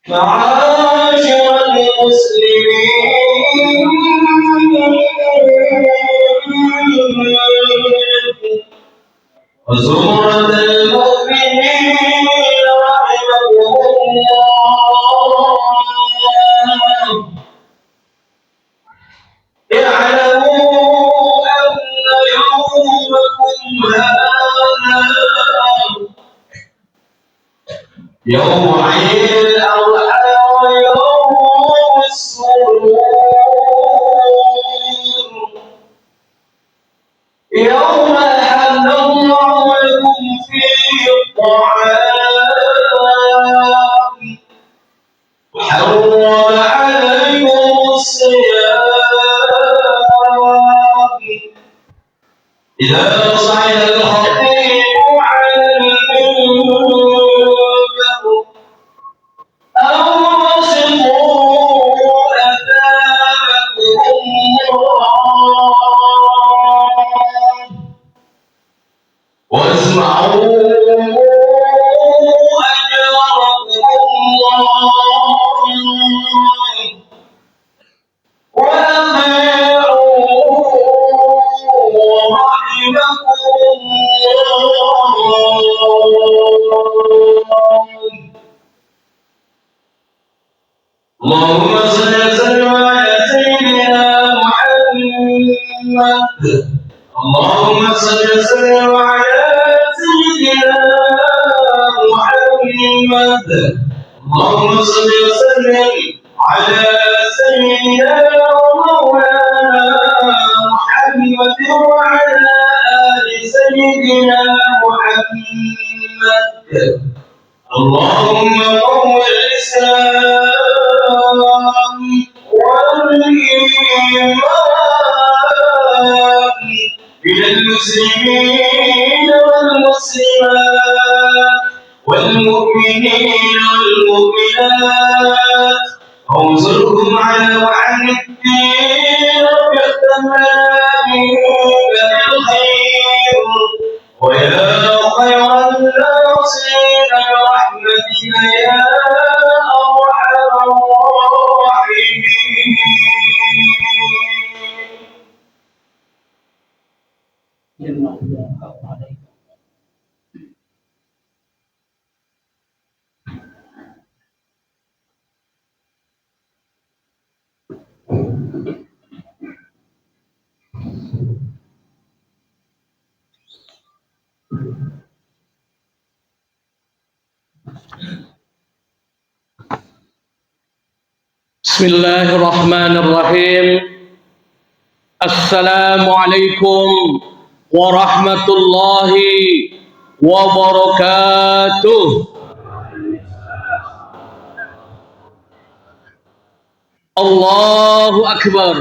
معاشر المسلمين وزمرة المؤمنين رحمكم الله اعلموا أن يومكم هذا يوم عيد الأضحى ويوم السرور يوم أحل الله لكم فيه الطعام وحرم عليكم الصيام إذا صعد الخطيب على المنبر أو بسطوا أثابكم الله واسمعوا أجركم الله وأطيعوا رحمكم الله اللهم صل وسلم على سيدنا محمد اللهم صل وسلم على سيدنا محمد اللهم صل وسلم على سيدنا ومولانا محمد وعلى آل سيدنا محمد اللهم قوم الإسلام والإيمان من المسلمين والمسلمات والمؤمنين والمؤمنات وانصرهم على وعن الدين واختمنا منك بالخير ويا خير الناصرين برحمتك يا أرحم الراحمين. بسم الله الرحمن الرحيم. السلام عليكم ورحمة الله وبركاته. الله أكبر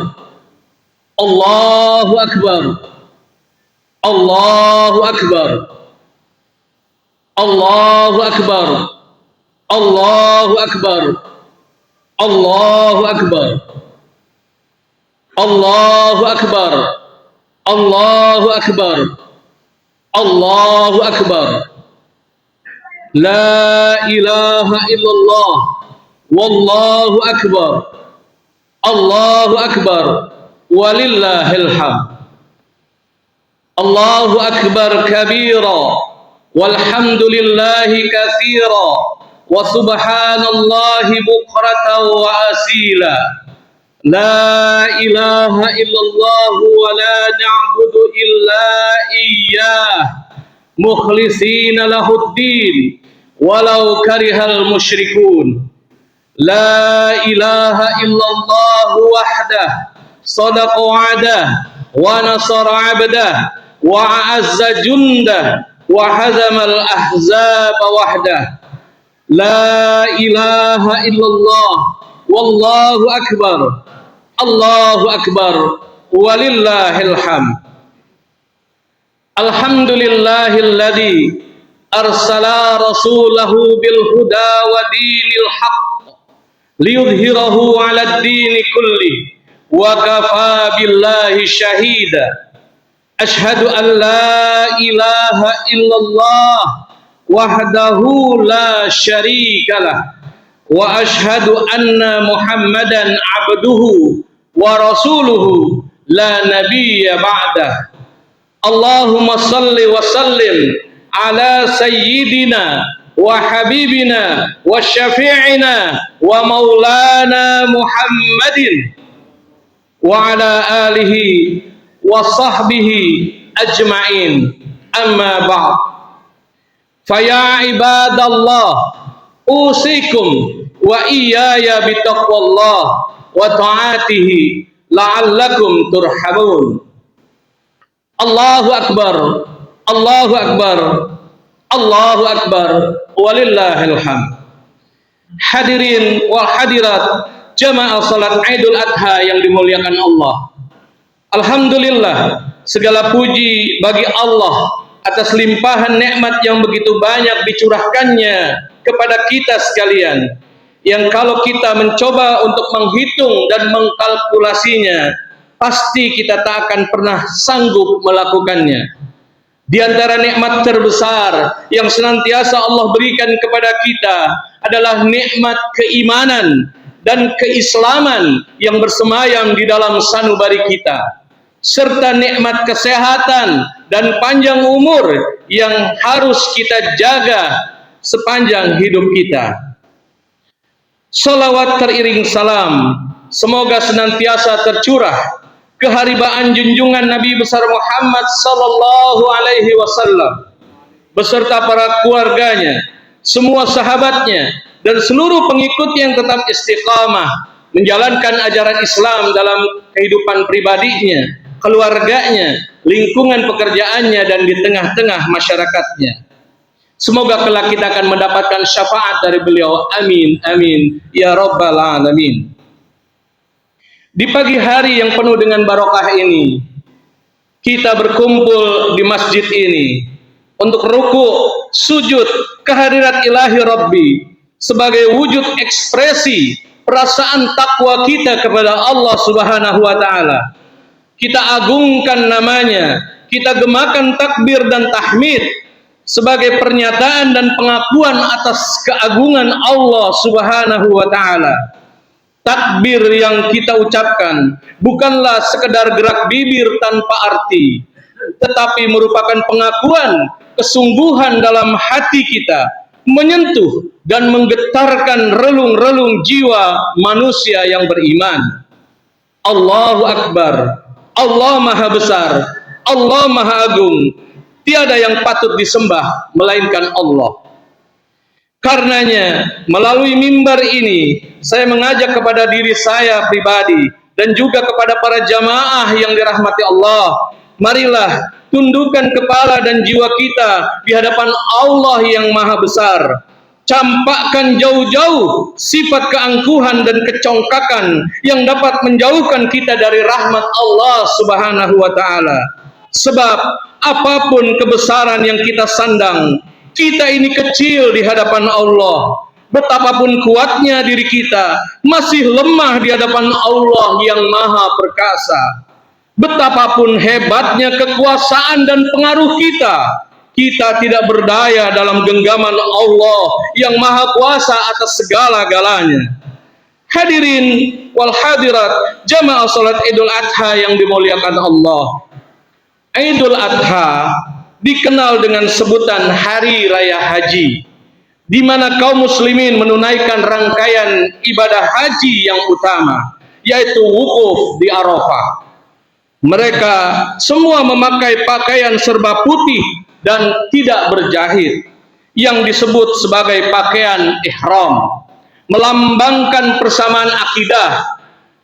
الله أكبر الله أكبر الله أكبر Allahu Akbar. Allahu Akbar. Allahu Akbar. Allahu Akbar. Allahu Akbar. La ilaha illallah. Wallahu Akbar. Allahu Akbar. Walillahil hamd. Allahu Akbar kabira. Walhamdulillahi katsira. Wa subhanallahi bukratan wa asila. La ilaha illallah wa la na'budu illa iyyah mukhlisina lahuddin walau karihal musyrikun. La ilaha illallah wahdah sadaqa wa'dah wa nasara 'abdah wa a'azza jundah wa hazamal ahzaba wahdah. La ilaha illallah wallahu akbar. Allahu akbar walillahil hamd. Alhamdulillahilladzi arsala rasulahu bil huda wa dinil haqq liyudhhirahu 'alad dini kulli wa kafa billahi syahida. Ashhadu an la ilaha illallah wahdahu la syarikalah wa ashhadu anna Muhammadan abduhu wa rasuluhu la nabiyya ba'dah. Allahumma salli wa sallim ala sayyidina wa habibina wa syafi'ina wa maulana Muhammadin wa ala alihi wa sahbihi ajma'in. Amma ba'd. Faya ibadallah usikum wa iyaya bitaqwallah wa ta'atihi la'allakum turhamun. Allahu akbar. Allahu akbar. Allahu akbar walillahil hamd. Hadirin wal hadirat jamaah salat Idul Adha yang dimuliakan Allah. Alhamdulillah, segala puji bagi Allah atas limpahan nikmat yang begitu banyak dicurahkannya kepada kita sekalian, yang kalau kita mencoba untuk menghitung dan mengkalkulasinya, pasti kita tak akan pernah sanggup melakukannya. Di antara nikmat terbesar yang senantiasa Allah berikan kepada kita adalah nikmat keimanan dan keislaman yang bersemayam di dalam sanubari kita, serta nikmat kesehatan dan panjang umur yang harus kita jaga sepanjang hidup kita. Salawat teriring salam semoga senantiasa tercurah keharibaan junjungan Nabi besar Muhammad sallallahu alaihi wasallam beserta para keluarganya, semua sahabatnya, dan seluruh pengikut yang tetap istiqamah menjalankan ajaran Islam dalam kehidupan pribadinya, keluarganya, lingkungan pekerjaannya, dan di tengah-tengah masyarakatnya. Semoga kelak kita akan mendapatkan syafaat dari beliau. Amin, amin, ya rabbal alamin. Di pagi hari yang penuh dengan barokah ini, kita berkumpul di masjid ini untuk ruku, sujud kehadirat ilahi Rabbi sebagai wujud ekspresi perasaan takwa kita kepada Allah Subhanahu wa taala. Kita agungkan namanya, kita gemakan takbir dan tahmid sebagai pernyataan dan pengakuan atas keagungan Allah Subhanahu wa taala. Takbir yang kita ucapkan bukanlah sekedar gerak bibir tanpa arti, tetapi merupakan pengakuan kesungguhan dalam hati kita, menyentuh dan menggetarkan relung-relung jiwa manusia yang beriman. Allahu Akbar. Allah Maha Besar, Allah Maha Agung. Tiada yang patut disembah melainkan Allah. Karenanya, melalui mimbar ini, saya mengajak kepada diri saya pribadi dan juga kepada para jamaah yang dirahmati Allah. Marilah tundukkan kepala dan jiwa kita di hadapan Allah yang Maha Besar. Campakkan jauh-jauh sifat keangkuhan dan kecongkakan yang dapat menjauhkan kita dari rahmat Allah Subhanahu wa taala. Sebab apapun kebesaran yang kita sandang, kita ini kecil di hadapan Allah. Betapapun kuatnya diri kita, masih lemah di hadapan Allah yang Maha Perkasa. Betapapun hebatnya kekuasaan dan pengaruh kita, kita tidak berdaya dalam genggaman Allah yang Maha Kuasa atas segala-galanya. Hadirin wal hadirat, jamaah salat Idul Adha yang dimuliakan Allah. Idul Adha dikenal dengan sebutan Hari Raya Haji, di mana kaum muslimin menunaikan rangkaian ibadah haji yang utama, yaitu wukuf di Arafah. Mereka semua memakai pakaian serba putih dan tidak berjahit, yang disebut sebagai pakaian ihram, melambangkan persamaan akidah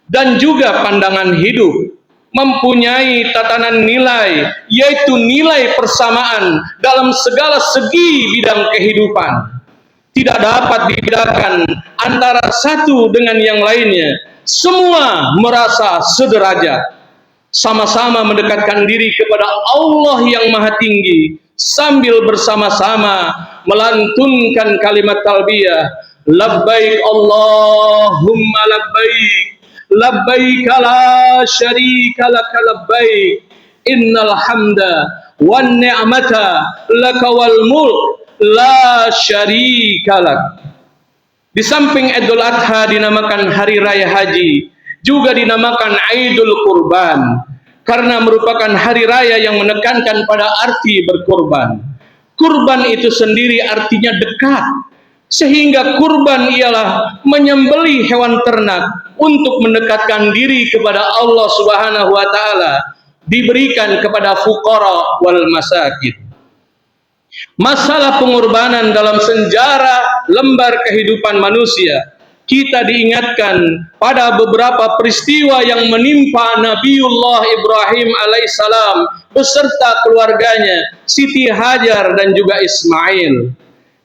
dan juga pandangan hidup, mempunyai tatanan nilai, yaitu nilai persamaan dalam segala segi bidang kehidupan. Tidak dapat dibedakan antara satu dengan yang lainnya. Semua merasa sederajat, sama-sama mendekatkan diri kepada Allah yang Maha Tinggi, sambil bersama-sama melantunkan kalimat talbiyah, labbaik Allahumma labbaik, labbaik la syarika laka labbaik, innal hamda wan ni'mata laka wal mulk la syarikalak. Di samping Idul Adha dinamakan Hari Raya Haji, juga dinamakan Idul Kurban, karena merupakan hari raya yang menekankan pada arti berkurban. Kurban itu sendiri artinya dekat, sehingga kurban ialah menyembelih hewan ternak untuk mendekatkan diri kepada Allah Subhanahu wa Ta'ala, diberikan kepada fuqara wal masakin. Masalah pengorbanan dalam sejarah lembar kehidupan manusia, kita diingatkan pada beberapa peristiwa yang menimpa Nabiullah Ibrahim alaihissalam beserta keluarganya, Siti Hajar dan juga Ismail.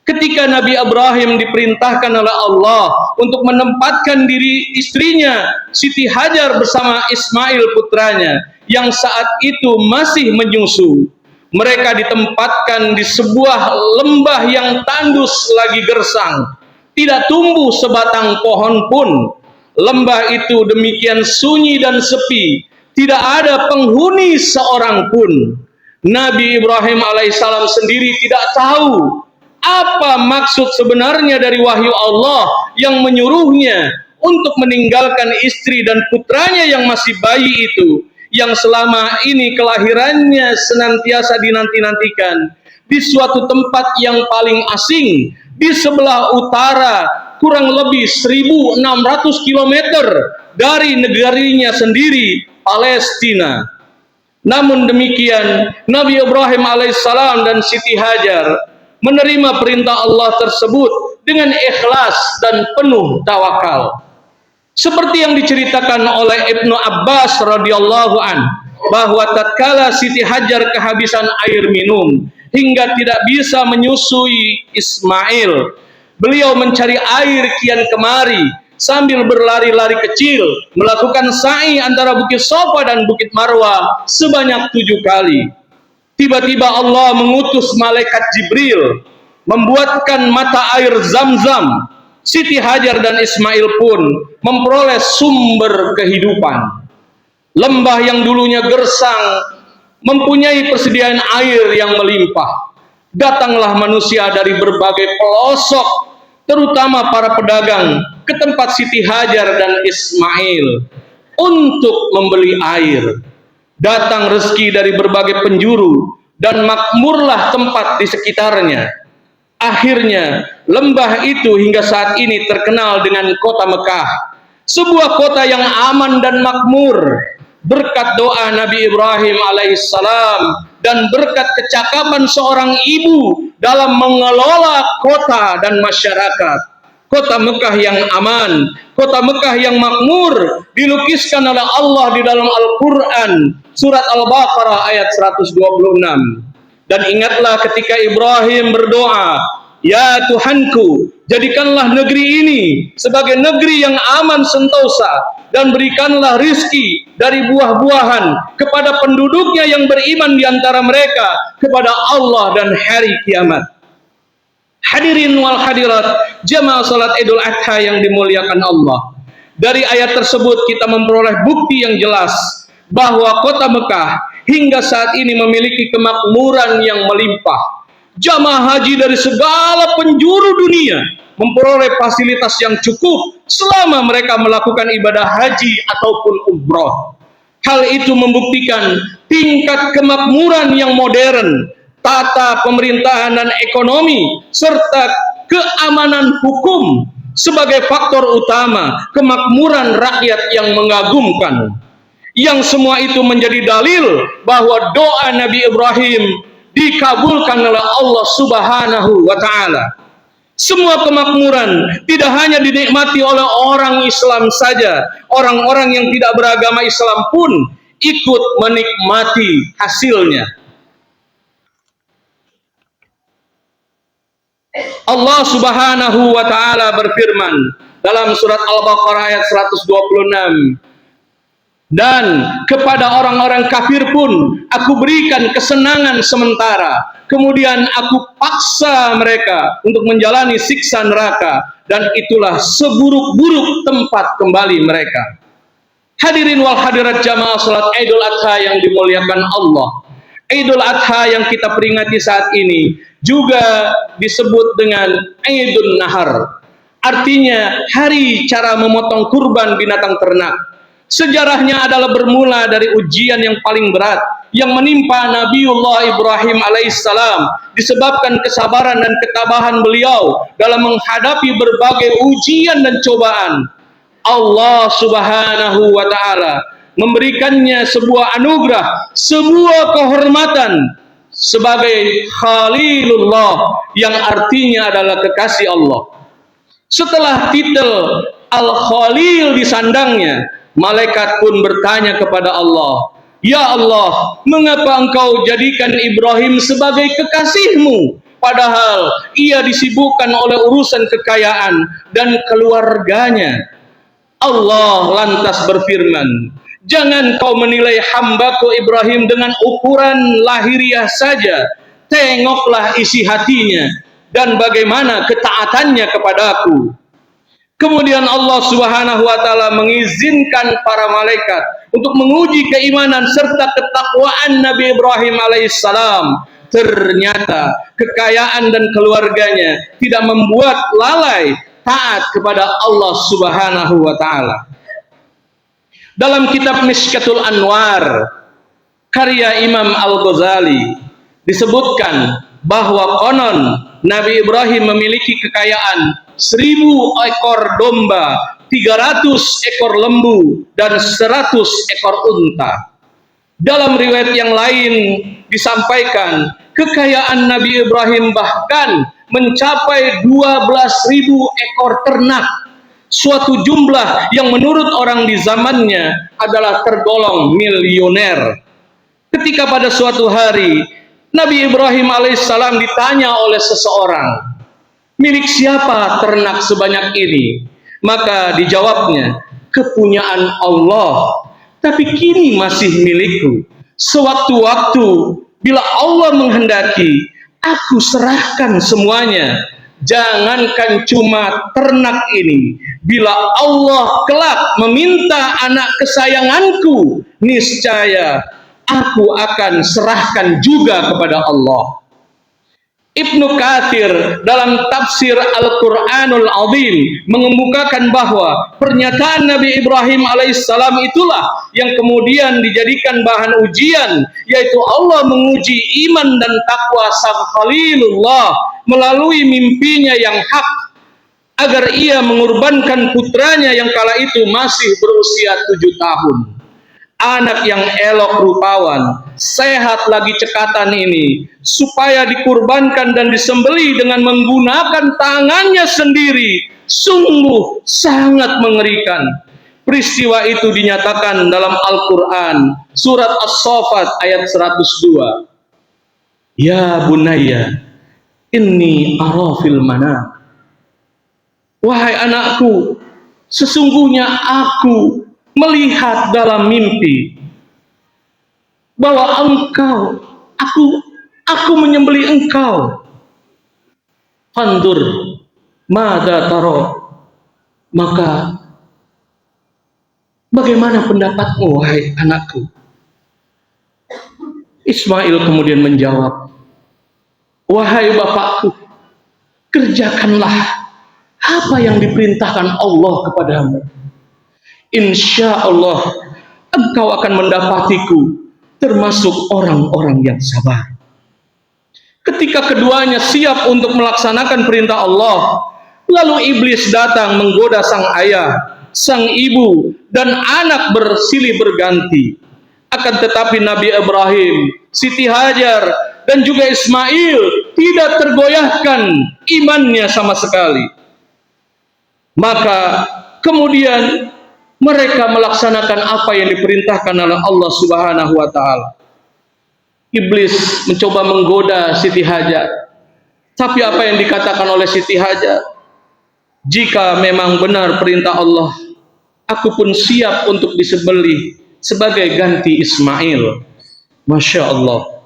Ketika Nabi Ibrahim diperintahkan oleh Allah untuk menempatkan diri istrinya Siti Hajar bersama Ismail putranya yang saat itu masih menyusu, mereka ditempatkan di sebuah lembah yang tandus lagi gersang, tidak tumbuh sebatang pohon pun. Lembah itu demikian sunyi dan sepi, tidak ada penghuni seorang pun. Nabi Ibrahim alaihissalam sendiri tidak tahu apa maksud sebenarnya dari wahyu Allah yang menyuruhnya untuk meninggalkan istri dan putranya yang masih bayi itu, yang selama ini kelahirannya senantiasa dinanti-nantikan, di suatu tempat yang paling asing, di sebelah utara, kurang lebih 1.600 km dari negarinya sendiri, Palestina. Namun demikian, Nabi Ibrahim alaihissalam dan Siti Hajar menerima perintah Allah tersebut dengan ikhlas dan penuh tawakal. Seperti yang diceritakan oleh Ibnu Abbas radhiyallahu an, bahwa tatkala Siti Hajar kehabisan air minum hingga tidak bisa menyusui Ismail, beliau mencari air kian kemari sambil berlari-lari kecil, melakukan sa'i antara Bukit Safa dan Bukit Marwah sebanyak 7 kali. Tiba-tiba Allah mengutus malaikat Jibril membuatkan mata air Zam-Zam. Siti Hajar dan Ismail pun memperoleh sumber kehidupan. Lembah yang dulunya gersang mempunyai persediaan air yang melimpah. Datanglah manusia dari berbagai pelosok, terutama para pedagang, ke tempat Siti Hajar dan Ismail untuk membeli air. Datang rezeki dari berbagai penjuru dan makmurlah tempat di sekitarnya. Akhirnya lembah itu hingga saat ini terkenal dengan kota Mekah, sebuah kota yang aman dan makmur berkat doa Nabi Ibrahim alaihissalam dan berkat kecakapan seorang ibu dalam mengelola kota dan masyarakat. Kota Mekah yang aman, kota Mekah yang makmur dilukiskan oleh Allah di dalam Al-Quran surat Al-Baqarah ayat 126. Dan ingatlah ketika Ibrahim berdoa, ya Tuhanku, jadikanlah negeri ini sebagai negeri yang aman sentosa, dan berikanlah rizki dari buah-buahan kepada penduduknya yang beriman di antara mereka kepada Allah dan hari kiamat. Hadirin wal hadirat, jamaah salat Idul Adha yang dimuliakan Allah. Dari ayat tersebut kita memperoleh bukti yang jelas bahwa kota Mekah hingga saat ini memiliki kemakmuran yang melimpah. Jamaah haji dari segala penjuru dunia memperoleh fasilitas yang cukup selama mereka melakukan ibadah haji ataupun umroh. Hal itu membuktikan tingkat kemakmuran yang modern, tata pemerintahan dan ekonomi, serta keamanan hukum sebagai faktor utama kemakmuran rakyat yang mengagumkan. Yang semua itu menjadi dalil bahwa doa Nabi Ibrahim dikabulkan oleh Allah Subhanahu wa Ta'ala. Semua kemakmuran tidak hanya dinikmati oleh orang Islam saja, orang-orang yang tidak beragama Islam pun ikut menikmati hasilnya. Allah Subhanahu wa Ta'ala berfirman dalam surat Al-Baqarah ayat 126, dan kepada orang-orang kafir pun aku berikan kesenangan sementara, kemudian aku paksa mereka untuk menjalani siksa neraka, dan itulah seburuk-buruk tempat kembali mereka. Hadirin wal hadirat jamaah salat Idul Adha yang dimuliakan Allah. Idul Adha yang kita peringati saat ini juga disebut dengan Idul Nahar. Artinya hari cara memotong kurban binatang ternak. Sejarahnya adalah bermula dari ujian yang paling berat yang menimpa Nabiullah Ibrahim alaihissalam disebabkan kesabaran dan ketabahan beliau dalam menghadapi berbagai ujian dan cobaan. Allah Subhanahu wa Ta'ala memberikannya sebuah anugerah, sebuah kehormatan sebagai Khalilullah yang artinya adalah kekasih Allah. Setelah titel Al-Khalil disandangnya, malaikat pun bertanya kepada Allah, "Ya Allah, mengapa engkau jadikan Ibrahim sebagai kekasihmu, padahal ia disibukkan oleh urusan kekayaan dan keluarganya?" Allah lantas berfirman, "Jangan kau menilai hambaku Ibrahim dengan ukuran lahiriah saja. Tengoklah isi hatinya dan bagaimana ketaatannya kepadaku." Kemudian Allah Subhanahu wa Ta'ala mengizinkan para malaikat untuk menguji keimanan serta ketakwaan Nabi Ibrahim alaihissalam. Ternyata kekayaan dan keluarganya tidak membuat lalai taat kepada Allah Subhanahu wa Ta'ala. Dalam kitab Mishkatul Anwar karya Imam Al-Ghazali disebutkan bahwa konon Nabi Ibrahim memiliki kekayaan 1000 ekor domba, 300 ekor lembu, dan 100 ekor unta. Dalam riwayat yang lain disampaikan kekayaan Nabi Ibrahim bahkan mencapai 12.000 ekor ternak, suatu jumlah yang menurut orang di zamannya adalah tergolong miliuner. Ketika pada suatu hari Nabi Ibrahim alaihissalam ditanya oleh seseorang, "Milik siapa ternak sebanyak ini?" Maka dijawabnya, "Kepunyaan Allah, tapi kini masih milikku. Sewaktu-waktu bila Allah menghendaki, aku serahkan semuanya. Jangankan cuma ternak ini, bila Allah kelak meminta anak kesayanganku, niscaya aku akan serahkan juga kepada Allah." Ibnu Katsir dalam tafsir Al-Quranul Azim mengemukakan bahwa pernyataan Nabi Ibrahim alaihissalam itulah yang kemudian dijadikan bahan ujian, yaitu Allah menguji iman dan takwa sang Khalilullah melalui mimpinya yang hak, agar ia mengorbankan putranya yang kala itu masih berusia 7 tahun. Anak yang elok rupawan, sehat lagi cekatan ini, supaya dikurbankan dan disembelih dengan menggunakan tangannya sendiri, sungguh sangat mengerikan. Peristiwa itu dinyatakan dalam Al-Quran, surat As-Saffat ayat 102. "Ya bunayya, inni ara fil manam." Wahai anakku, sesungguhnya aku melihat dalam mimpi bahwa aku menyembelih engkau. Fandur, Mada taro, maka bagaimana pendapatmu wahai anakku? Ismail kemudian menjawab, wahai bapakku, kerjakanlah apa yang diperintahkan Allah kepadamu. Insya Allah engkau akan mendapatiku termasuk orang-orang yang sabar. Ketika keduanya siap untuk melaksanakan perintah Allah, lalu iblis datang menggoda sang ayah, sang ibu, dan anak bersilih berganti. Akan tetapi Nabi Ibrahim, Siti Hajar, dan juga Ismail tidak tergoyahkan imannya sama sekali. Maka kemudian mereka melaksanakan apa yang diperintahkan oleh Allah Subhanahu wa taala. Iblis mencoba menggoda Siti Hajar. Tapi apa yang dikatakan oleh Siti Hajar? Jika memang benar perintah Allah, aku pun siap untuk disembelih sebagai ganti Ismail. Masya Allah.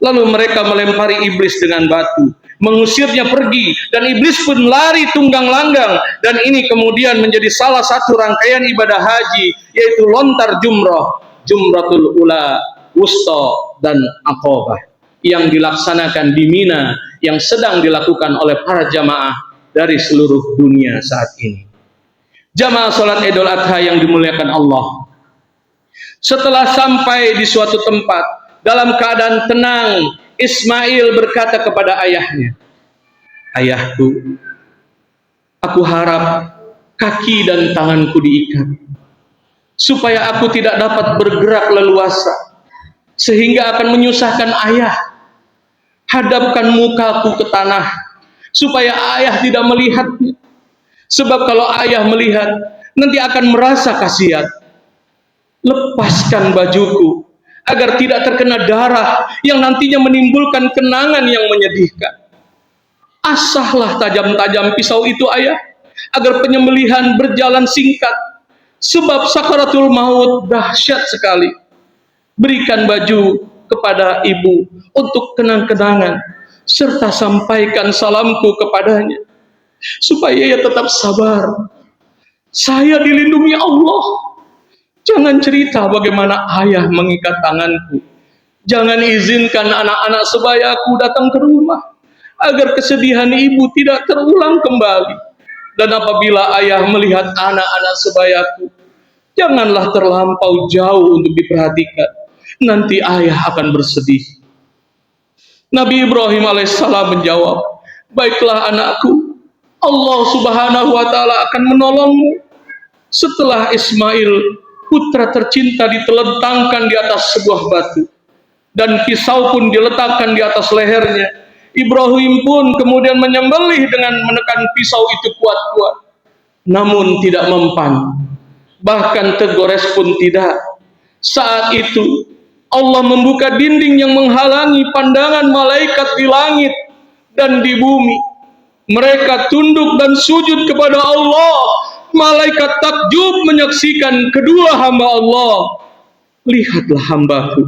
Lalu mereka melempari iblis dengan batu, mengusirnya pergi, dan iblis pun lari tunggang langgang. Dan ini kemudian menjadi salah satu rangkaian ibadah haji, yaitu lontar jumrah, jumratul ula, wusta, dan aqabah, yang dilaksanakan di Mina, yang sedang dilakukan oleh para jamaah dari seluruh dunia saat ini. Jamaah salat Idul Adha yang dimuliakan Allah, setelah sampai di suatu tempat dalam keadaan tenang, Ismail berkata kepada ayahnya, ayahku, aku harap kaki dan tanganku diikat, supaya aku tidak dapat bergerak leluasa, sehingga akan menyusahkan ayah. Hadapkan mukaku ke tanah, supaya ayah tidak melihatnya. Sebab kalau ayah melihat, nanti akan merasa kasihan. Lepaskan bajuku, agar tidak terkena darah yang nantinya menimbulkan kenangan yang menyedihkan. Asahlah tajam-tajam pisau itu ayah, agar penyembelihan berjalan singkat. Sebab sakaratul maut dahsyat sekali. Berikan baju kepada ibu untuk kenang-kenangan, serta sampaikan salamku kepadanya, supaya ia tetap sabar. Saya dilindungi Allah. Jangan cerita bagaimana ayah mengikat tanganku. Jangan izinkan anak-anak sebayaku datang ke rumah, agar kesedihan ibu tidak terulang kembali. Dan apabila ayah melihat anak-anak sebayaku, janganlah terlampau jauh untuk diperhatikan. Nanti ayah akan bersedih. Nabi Ibrahim alaihissalam menjawab, baiklah anakku, Allah Subhanahu wa taala akan menolongmu. Setelah Ismail, putra tercinta, ditelentangkan di atas sebuah batu, dan pisau pun diletakkan di atas lehernya, Ibrahim pun kemudian menyembelih dengan menekan pisau itu kuat-kuat. Namun tidak mempan, bahkan tergores pun tidak. Saat itu Allah membuka dinding yang menghalangi pandangan malaikat di langit dan di bumi. Mereka tunduk dan sujud kepada Allah. Malaikat takjub menyaksikan kedua hamba Allah. Lihatlah hambaku,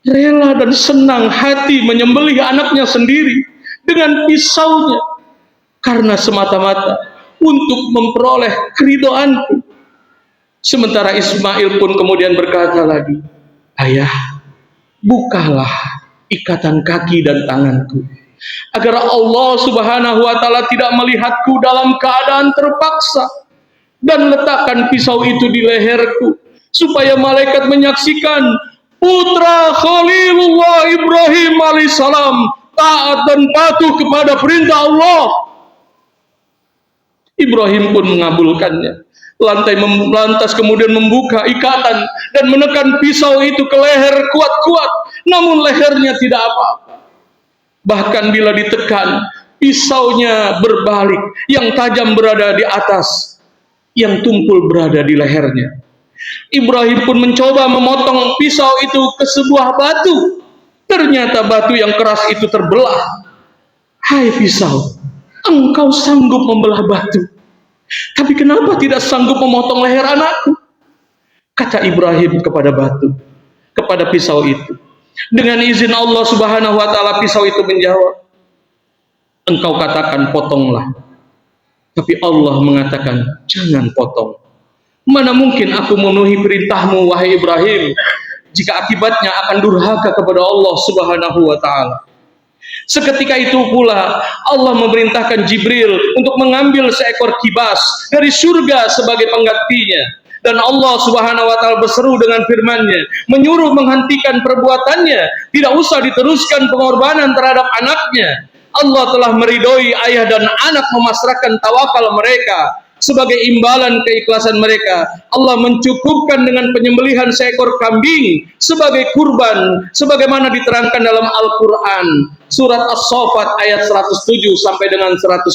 rela dan senang hati menyembelih anaknya sendiri dengan pisaunya, karena semata-mata untuk memperoleh keridhaanku. Sementara Ismail pun kemudian berkata lagi, ayah, bukalah ikatan kaki dan tanganku, agar Allah Subhanahu wa taala tidak melihatku dalam keadaan terpaksa, dan letakkan pisau itu di leherku, supaya malaikat menyaksikan putra Khalilullah Ibrahim alaihissalam taat dan patuh kepada perintah Allah. Ibrahim pun mengabulkannya. Lantas kemudian membuka ikatan dan menekan pisau itu ke leher kuat-kuat. Namun lehernya tidak apa-apa. Bahkan bila ditekan, pisaunya berbalik, yang tajam berada di atas, yang tumpul berada di lehernya. Ibrahim pun mencoba memotong pisau itu ke sebuah batu. Ternyata batu yang keras itu terbelah. Hai pisau, engkau sanggup membelah batu, tapi kenapa tidak sanggup memotong leher anakku? Kata Ibrahim kepada batu, kepada pisau itu. Dengan izin Allah Subhanahu wa taala, pisau itu menjawab, engkau katakan potonglah. Tapi Allah mengatakan, jangan potong. Mana mungkin aku memenuhi perintahmu, wahai Ibrahim, jika akibatnya akan durhaka kepada Allah Subhanahu wa Ta'ala. Seketika itu pula Allah memerintahkan Jibril untuk mengambil seekor kibas dari surga sebagai penggantinya. Dan Allah Subhanahu wa Ta'ala berseru dengan firman-Nya, menyuruh menghentikan perbuatannya, tidak usah diteruskan pengorbanan terhadap anaknya. Allah telah meridhoi ayah dan anak memasrahkan tawakal mereka. Sebagai imbalan keikhlasan mereka, Allah mencukupkan dengan penyembelihan seekor kambing sebagai kurban, sebagaimana diterangkan dalam Al-Quran, surat As-Saffat ayat 107 sampai dengan 110.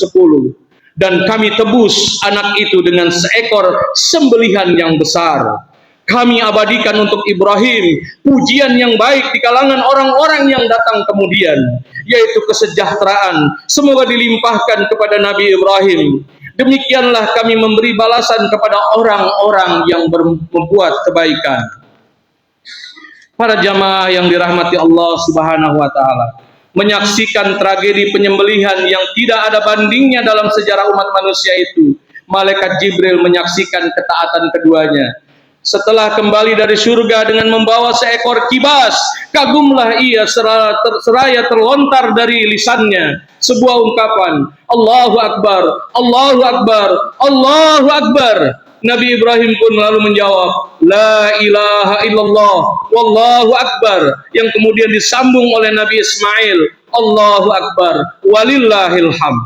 Dan kami tebus anak itu dengan seekor sembelihan yang besar. Kami abadikan untuk Ibrahim pujian yang baik di kalangan orang-orang yang datang kemudian, yaitu kesejahteraan semoga dilimpahkan kepada Nabi Ibrahim. Demikianlah kami memberi balasan kepada orang-orang yang membuat kebaikan. Para jamaah yang dirahmati Allah Subhanahu wa Ta'ala, menyaksikan tragedi penyembelihan yang tidak ada bandingnya dalam sejarah umat manusia itu, malaikat Jibril menyaksikan ketaatan keduanya. Setelah kembali dari surga dengan membawa seekor kibas, kagumlah ia seraya terlontar dari lisannya sebuah ungkapan, Allahu Akbar, Allahu Akbar, Allahu Akbar. Nabi Ibrahim pun lalu menjawab, La ilaha illallah, Wallahu Akbar, yang kemudian disambung oleh Nabi Ismail, Allahu Akbar, walillahil hamd.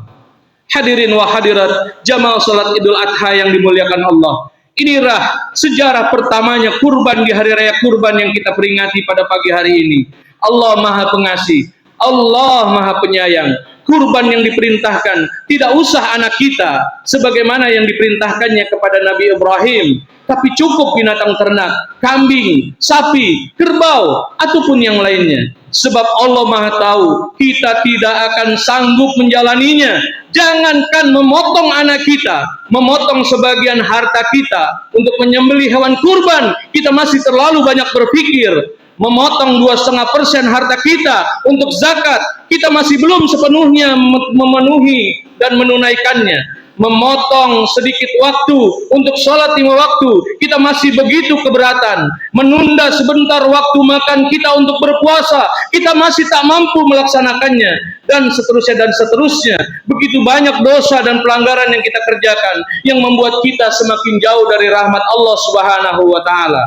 Hadirin wa hadirat jamaah salat Idul Adha yang dimuliakan Allah. Inilah sejarah pertamanya kurban di hari raya kurban yang kita peringati pada pagi hari ini. Allah Maha Pengasih, Allah Maha Penyayang. Kurban yang diperintahkan tidak usah anak kita sebagaimana yang diperintahkannya kepada Nabi Ibrahim, tapi cukup binatang ternak, kambing, sapi, kerbau, ataupun yang lainnya. Sebab Allah Maha tahu kita tidak akan sanggup menjalaninya. Jangankan memotong anak kita, memotong sebagian harta kita untuk menyembelih hewan kurban, kita masih terlalu banyak berpikir. Memotong 2,5% harta kita untuk zakat, kita masih belum sepenuhnya memenuhi dan menunaikannya. Memotong sedikit waktu untuk sholat 5 waktu, kita masih begitu keberatan. Menunda sebentar waktu makan kita untuk berpuasa, kita masih tak mampu melaksanakannya. Dan seterusnya dan seterusnya. Begitu banyak dosa dan pelanggaran yang kita kerjakan, yang membuat kita semakin jauh dari rahmat Allah Subhanahu wa Ta'ala.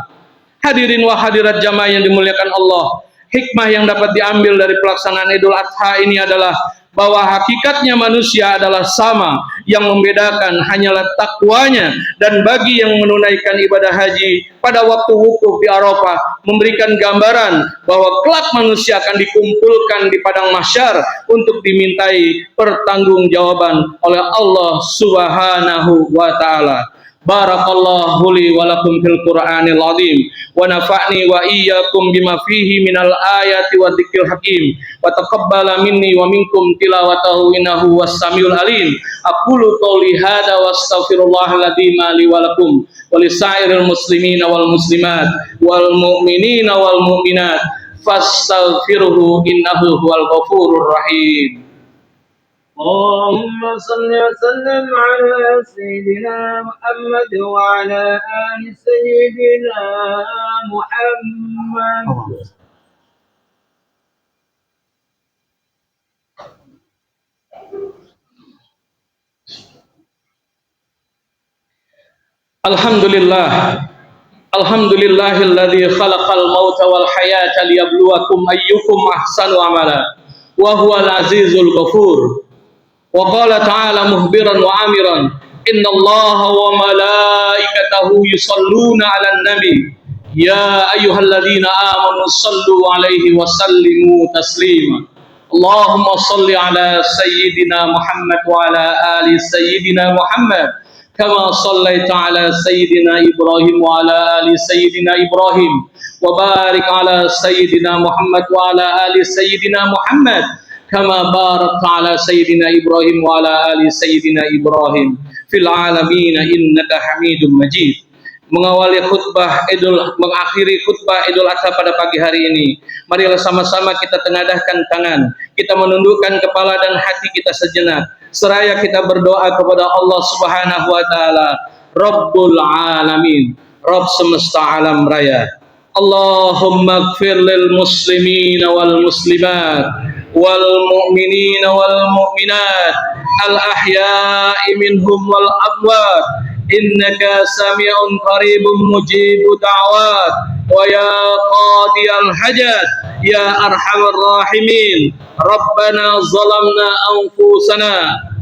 Hadirin wa hadirat jamaah yang dimuliakan Allah, hikmah yang dapat diambil dari pelaksanaan Idul Adha ini adalah bahwa hakikatnya manusia adalah sama, yang membedakan hanyalah takwanya. Dan bagi yang menunaikan ibadah haji pada waktu wukuf di Arafah memberikan gambaran bahwa kelak manusia akan dikumpulkan di padang mahsyar untuk dimintai pertanggungjawaban oleh Allah Subhanahu wa Ta'ala. Barakallahu li wa lakum fil Qur'anil azim wa nafa'ni wa iyyakum bima fihi minal ayati wa dzikril hakim wa taqabbala minni wa minkum tilawatahu innahu was-samiul alim. Aqulu qouli hadza wa astaghfirullahal adzim li wa lakum wa lisairil muslimina wal muslimat wal mu'minina wal mu'minat fastaghfiruhu innahu huwal ghafurur rahim. اللهم صل وسلم على سيدنا محمد وعلى آل سيدنا محمد. Alhamdulillah, alhamdulillahilladzi khalaqal mauta wal hayata liyabluwakum ayyukum ahsanu amala wa huwal azizul ghafur. Wa qala ta'ala muhbiran wa amiran, innallaha wa malaikatahu yusalluna 'alan nabi ya ayyuhalladzina amanu sallu 'alaihi wa sallimu taslima. Allahumma salli 'ala sayyidina Muhammad wa 'ala ali sayyidina Muhammad kama sallaita 'ala sayyidina Ibrahim wa 'ala ali sayyidina Ibrahim wa barik 'ala sayyidina Muhammad wa 'ala ali sayyidina Muhammad kama barakta ala sayyidina Ibrahim wa ala ali sayyidina Ibrahim fil alamin innaka Hamidum Majid. mengawali mengakhiri khutbah Idul Adha pada pagi hari ini. Marilah sama-sama kita tengadahkan tangan, kita menundukkan kepala dan hati kita sejenak, seraya kita berdoa kepada Allah Subhanahu wa taala, Rabbul Alamin, Rabb semesta alam raya. Allahumma ighfir lil muslimina wal muslimat wal mu'minina wal mu'minat al ahya'i minhum wal amwat innaka sami'un qaribun mujibu da'wat wa ya qadiyal hajat ya arhamar rahimin. Rabbana zalamna anfusana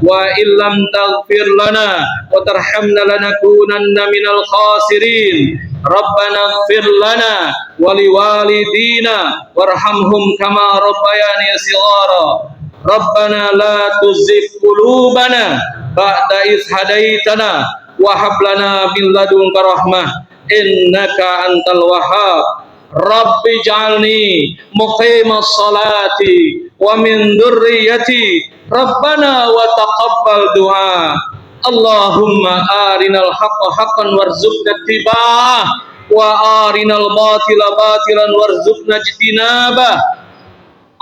wa illam taghfir lana wa tarhamna lanakunanna minal khasirin. Rabbana ighfir lana wa liwalidina warhamhum kama rabbayani shighara. Rabbana la tuzigh qulubana ba'da idh hadaitana wa hab lana min ladunka rahmah innaka antal wahhab. Rabbi ij'alni muqimas salati wa min dzurriyyati Rabbana wa taqabbal du'a. Allahumma arinal haqqa haqqan warzuqna ittiba'ah wa arinal batila batilan warzuqna ijtinabah.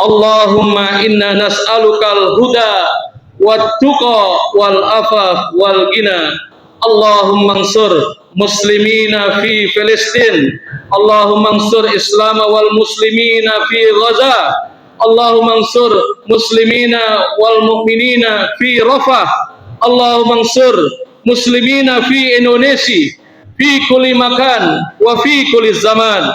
Allahumma inna nas'alukal huda wat tuqa wal afaf wal ghina. Allahumma ansur muslimina fi Filistin. Allahumma ansur Islam wal muslimina fi Gaza. Allahumma ansur muslimina wal mu'minina fi Rafah. Allahumma ansur muslimina fi Indonesia fi kulli makan wa fi kulli zaman.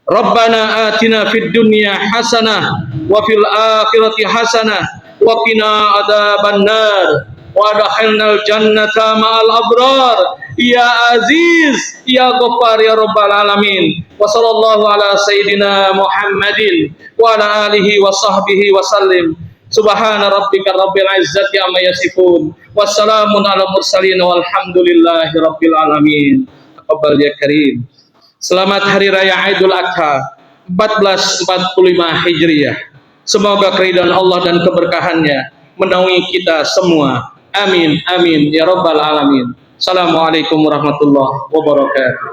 Rabbana atina fid dunya hasanah wa fil akhirati hasanah wa qina adzabannar wa adkhilnal jannata ma'al abrar ya aziz ya ghaffar ya rabbal alamin. Wa sallallahu ala sayidina Muhammadin wa ala alihi wa sahbihi wa sallim. Subhana rabbika rabbil izzati amma yasifun wassalamun ala mursalin walhamdulillahi rabbil alamin. Taqabbal ya karim. Selamat Hari Raya Idul Adha 1445 Hijriah. Semoga keridhaan Allah dan keberkahannya menaungi kita semua. Amin, amin, ya rabbal alamin. Assalamualaikum warahmatullahi wabarakatuh.